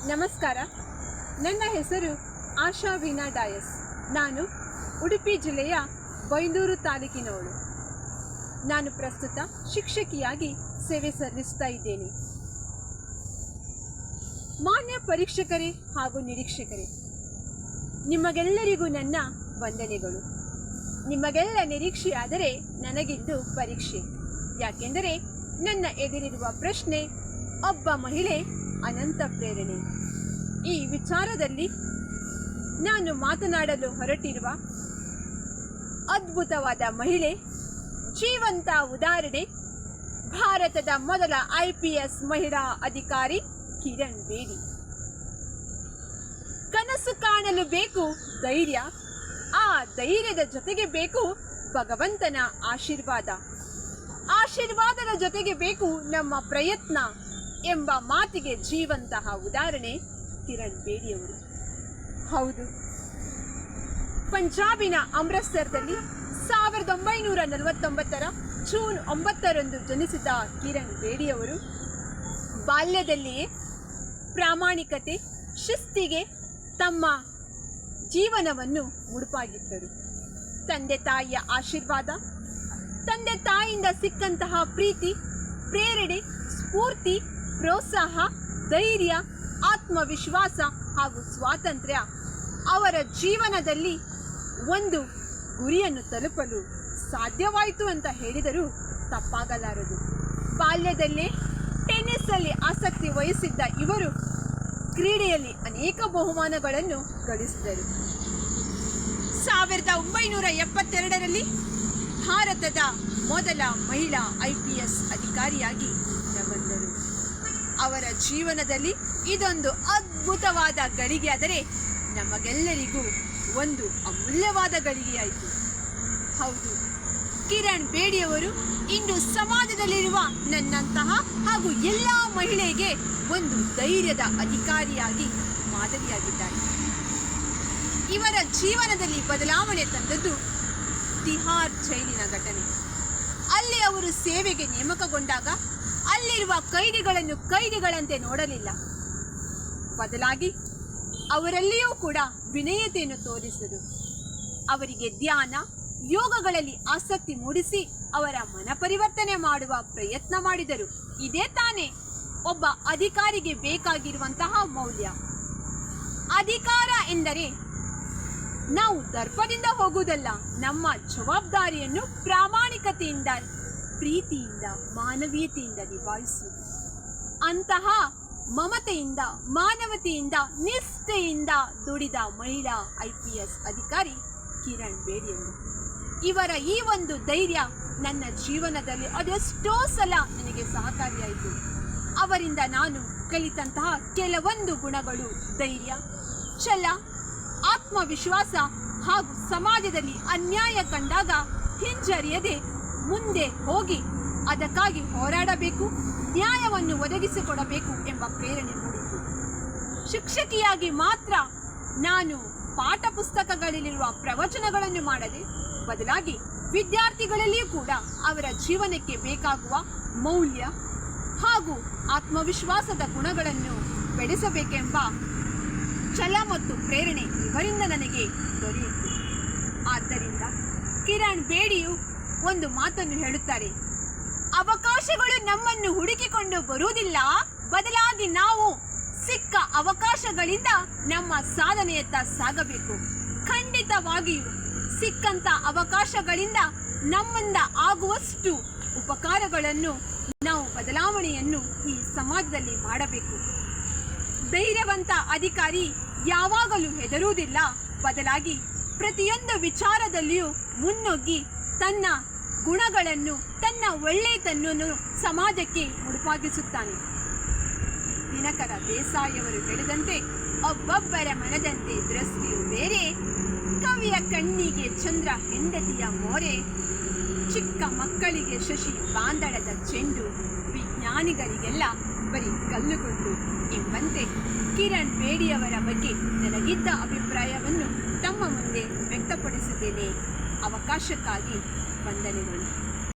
ನಮಸ್ಕಾರ. ನನ್ನ ಹೆಸರು ಆಶಾ ವೀಣಾ ಡಾಯಸ್. ನಾನು ಉಡುಪಿ ಜಿಲ್ಲೆಯ ಬೈಂದೂರು ತಾಲೂಕಿನವಳು. ನಾನು ಪ್ರಸ್ತುತ ಶಿಕ್ಷಕಿಯಾಗಿ ಸೇವೆ ಸಲ್ಲಿಸ್ತಾ ಇದ್ದೇನೆ. ಮಾನ್ಯ ಪರೀಕ್ಷಕರೇ ಹಾಗೂ ನಿರೀಕ್ಷಕರೇ, ನಿಮಗೆಲ್ಲರಿಗೂ ನನ್ನ ವಂದನೆಗಳು. ನಿಮಗೆಲ್ಲ ನಿರೀಕ್ಷೆಯಾದರೆ ನನಗಿಂದು ಪರೀಕ್ಷೆ. ಯಾಕೆಂದರೆ ನನ್ನ ಎದುರಿರುವ ಪ್ರಶ್ನೆ ಒಬ್ಬ ಮಹಿಳೆ ಅನಂತ ಪ್ರೇರಣೆ. ಈ ವಿಚಾರದಲ್ಲಿ ನಾನು ಮಾತನಾಡಲು ಹೊರಟಿರುವ ಅದ್ಭುತವಾದ ಮಹಿಳೆ, ಜೀವಂತ ಉದಾಹರಣೆ, ಭಾರತದ ಮೊದಲ IPS ಮಹಿಳಾ ಅಧಿಕಾರಿ ಕಿರಣ್ ಬೇಡಿ. ಕನಸು ಕಾಣಲು ಬೇಕು ಧೈರ್ಯ, ಆ ಧೈರ್ಯದ ಜೊತೆಗೆ ಬೇಕು ಭಗವಂತನ ಆಶೀರ್ವಾದ, ಆಶೀರ್ವಾದದ ಜೊತೆಗೆ ಬೇಕು ನಮ್ಮ ಪ್ರಯತ್ನ ಎಂಬ ಮಾತಿಗೆ ಜೀವಂತಹ ಉದಾಹರಣೆ ಕಿರಣ್ ಬೇಡಿಯವರು. ಹೌದು, ಪಂಜಾಬಿನ ಅಮೃತಸರದಲ್ಲಿ 1949 ಜೂನ್ 9 ಜನಿಸಿದ ಕಿರಣ್ ಬೇಡಿಯವರು ಬಾಲ್ಯದಲ್ಲಿಯೇ ಪ್ರಾಮಾಣಿಕತೆ, ಶಿಸ್ತಿಗೆ ತಮ್ಮ ಜೀವನವನ್ನು ಮುಡುಪಾಗಿದ್ದರು. ತಂದೆ ತಾಯಿಯ ಆಶೀರ್ವಾದ, ತಂದೆ ತಾಯಿಯಿಂದ ಸಿಕ್ಕಂತಹ ಪ್ರೀತಿ, ಪ್ರೇರಣೆ, ಸ್ಫೂರ್ತಿ, ಪ್ರೋತ್ಸಾಹ, ಧೈರ್ಯ, ಆತ್ಮವಿಶ್ವಾಸ ಹಾಗೂ ಸ್ವಾತಂತ್ರ್ಯ ಅವರ ಜೀವನದಲ್ಲಿ ಒಂದು ಗುರಿಯನ್ನು ತಲುಪಲು ಸಾಧ್ಯವಾಯಿತು ಅಂತ ಹೇಳಿದರೂ ತಪ್ಪಾಗಲಾರದು. ಬಾಲ್ಯದಲ್ಲೇ ಟೆನ್ನಿಸ್ನಲ್ಲಿ ಆಸಕ್ತಿ ವಹಿಸಿದ್ದ ಇವರು ಕ್ರೀಡೆಯಲ್ಲಿ ಅನೇಕ ಬಹುಮಾನಗಳನ್ನು ಗಳಿಸಿದರು. 1972 ಭಾರತದ ಮೊದಲ ಮಹಿಳಾ IPS ಅಧಿಕಾರಿಯಾಗಿ ಬಂದರು. ಅವರ ಜೀವನದಲ್ಲಿ ಇದೊಂದು ಅದ್ಭುತವಾದ ಗಳಿಗೆಯಾದರೆ ನಮಗೆಲ್ಲರಿಗೂ ಒಂದು ಅಮೂಲ್ಯವಾದ ಗಳಿಗೆಯಾಯಿತು. ಹೌದು, ಕಿರಣ್ ಬೇಡಿಯವರು ಇಂದು ಸಮಾಜದಲ್ಲಿರುವ ನನ್ನಂತಹ ಹಾಗೂ ಎಲ್ಲ ಮಹಿಳೆಗೆ ಒಂದು ಧೈರ್ಯದ ಅಧಿಕಾರಿಯಾಗಿ ಮಾದರಿಯಾಗಿದ್ದಾರೆ. ಇವರ ಜೀವನದಲ್ಲಿ ಬದಲಾವಣೆ ತಂದದ್ದು ತಿಹಾರ್ ಜೈಲಿನ ಘಟನೆ. ಅಲ್ಲಿ ಅವರು ಸೇವೆಗೆ ನೇಮಕಗೊಂಡಾಗ ಅಲ್ಲಿರುವ ಕೈದಿಗಳನ್ನು ಕೈದಿಗಳಂತೆ ನೋಡಲಿಲ್ಲ. ಬದಲಾಗಿ ಅವರಲ್ಲಿಯೂ ಕೂಡ ವಿನಯತೆಯನ್ನು ತೋರಿಸಿದರು. ಅವರಿಗೆ ಧ್ಯಾನ, ಯೋಗಗಳಲ್ಲಿ ಆಸಕ್ತಿ ಮೂಡಿಸಿ ಅವರ ಮನಪರಿವರ್ತನೆ ಮಾಡುವ ಪ್ರಯತ್ನ ಮಾಡಿದರು. ಇದೇ ತಾನೇ ಒಬ್ಬ ಅಧಿಕಾರಿಗೆ ಬೇಕಾಗಿರುವಂತಹ ಮೌಲ್ಯ. ಅಧಿಕಾರ ಎಂದರೆ ನಾವು ದರ್ಪದಿಂದ ಹೋಗುವುದಲ್ಲ, ನಮ್ಮ ಜವಾಬ್ದಾರಿಯನ್ನು ಪ್ರಾಮಾಣಿಕತೆಯಿಂದ, ಪ್ರೀತಿಯಿಂದ, ಮಾನವೀಯತೆಯಿಂದ ನಿಭಾಯಿಸುವುದು. ಅಂತಹ ಮಮತೆಯಿಂದ, ಮಾನವತೆಯಿಂದ, ನಿಷ್ಠೆಯಿಂದ ದುಡಿದ ಮಹಿಳಾ IPS ಅಧಿಕಾರಿ ಕಿರಣ್ ಬೇಡಿಯವರು. ಇವರ ಈ ಒಂದು ಧೈರ್ಯ ನನ್ನ ಜೀವನದಲ್ಲಿ ಅದೆಷ್ಟೋ ಸಲ ನನಗೆ ಸಹಕಾರಿಯಾಯಿತು. ಅವರಿಂದ ನಾನು ಕಲಿತಂತಹ ಕೆಲವೊಂದು ಗುಣಗಳು ಧೈರ್ಯ, ಛಲ, ಆತ್ಮವಿಶ್ವಾಸ ಹಾಗೂ ಸಮಾಜದಲ್ಲಿ ಅನ್ಯಾಯ ಕಂಡಾಗ ಹಿಂಜರಿಯದೆ ಮುಂದೆ ಹೋಗಿ ಅದಕ್ಕಾಗಿ ಹೋರಾಡಬೇಕು, ನ್ಯಾಯವನ್ನು ಒದಗಿಸಿಕೊಡಬೇಕು ಎಂಬ ಪ್ರೇರಣೆ ಮೂಡಿತು. ಶಿಕ್ಷಕಿಯಾಗಿ ಮಾತ್ರ ನಾನು ಪಾಠ ಪುಸ್ತಕಗಳಲ್ಲಿರುವ ಪ್ರವಚನಗಳನ್ನು ಮಾಡದೆ ಬದಲಾಗಿ ವಿದ್ಯಾರ್ಥಿಗಳಲ್ಲಿಯೂ ಕೂಡ ಅವರ ಜೀವನಕ್ಕೆ ಬೇಕಾಗುವ ಮೌಲ್ಯ ಹಾಗೂ ಆತ್ಮವಿಶ್ವಾಸದ ಗುಣಗಳನ್ನು ಬೆಳೆಸಬೇಕೆಂಬ ಛಲ ಮತ್ತು ಪ್ರೇರಣೆ ಇವರಿಂದ ನನಗೆ ದೊರೆಯಿತು. ಆದ್ದರಿಂದ ಕಿರಣ್ ಬೇಡಿಯು ಒಂದು ಮಾತನ್ನು ಹೇಳುತ್ತಾರೆ: ಅವಕಾಶಗಳು ನಮ್ಮನ್ನು ಹುಡುಕಿಕೊಂಡು ಬರುವುದಿಲ್ಲ, ಬದಲಾಗಿ ನಾವು ಸಿಕ್ಕ ಅವಕಾಶಗಳಿಂದ ನಮ್ಮ ಸಾಧನೆಯತ್ತ ಸಾಗಬೇಕು. ಖಂಡಿತವಾಗಿಯೂ ಸಿಕ್ಕಂತ ಅವಕಾಶಗಳಿಂದ ನಮ್ಮಿಂದ ಆಗುವಷ್ಟು ಉಪಕಾರಗಳನ್ನು ನಾವು ಬದಲಾವಣೆಯನ್ನು ಈ ಸಮಾಜದಲ್ಲಿ ಮಾಡಬೇಕು. ಧೈರ್ಯವಂತ ಅಧಿಕಾರಿ ಯಾವಾಗಲೂ ಹೆದರುವುದಿಲ್ಲ, ಬದಲಾಗಿ ಪ್ರತಿಯೊಂದು ವಿಚಾರದಲ್ಲಿಯೂ ಮುನ್ನುಗ್ಗಿ ತನ್ನ ಗುಣಗಳನ್ನು, ತನ್ನ ಒಳ್ಳೆಯತನವನ್ನು ಸಮಾಜಕ್ಕೆ ಮುಡುಪಾಗಿಸುತ್ತಾನೆ. ದಿನಕರ ದೇಸಾಯಿಯವರು ಹೇಳಿದಂತೆ, ಒಬ್ಬೊಬ್ಬರ ಮನದಂತೆ ದೃಷ್ಟಿಯು ಬೇರೆ, ಕವಿಯ ಕಣ್ಣಿಗೆ ಚಂದ್ರ ಹೆಂಡತಿಯ ಮೋರೆ, ಚಿಕ್ಕ ಮಕ್ಕಳಿಗೆ ಶಶಿ ಬಾಂಧಳದ ಚೆಂಡು, ವಿಜ್ಞಾನಿಗಳಿಗೆಲ್ಲ ಬರೀ ಕಲ್ಲುಗುಂಡು ಎಂಬಂತೆ ಕಿರಣ್ ಬೇಡಿಯವರ ಬಗ್ಗೆ ನನಗಿದ್ದ ಅಭಿಪ್ರಾಯವನ್ನು ತಮ್ಮ ಮುಂದೆ ವ್ಯಕ್ತಪಡಿಸಿದ್ದೇನೆ. ಅವಕಾಶಕ್ಕಾಗಿ ವಂದನೆಗಳು.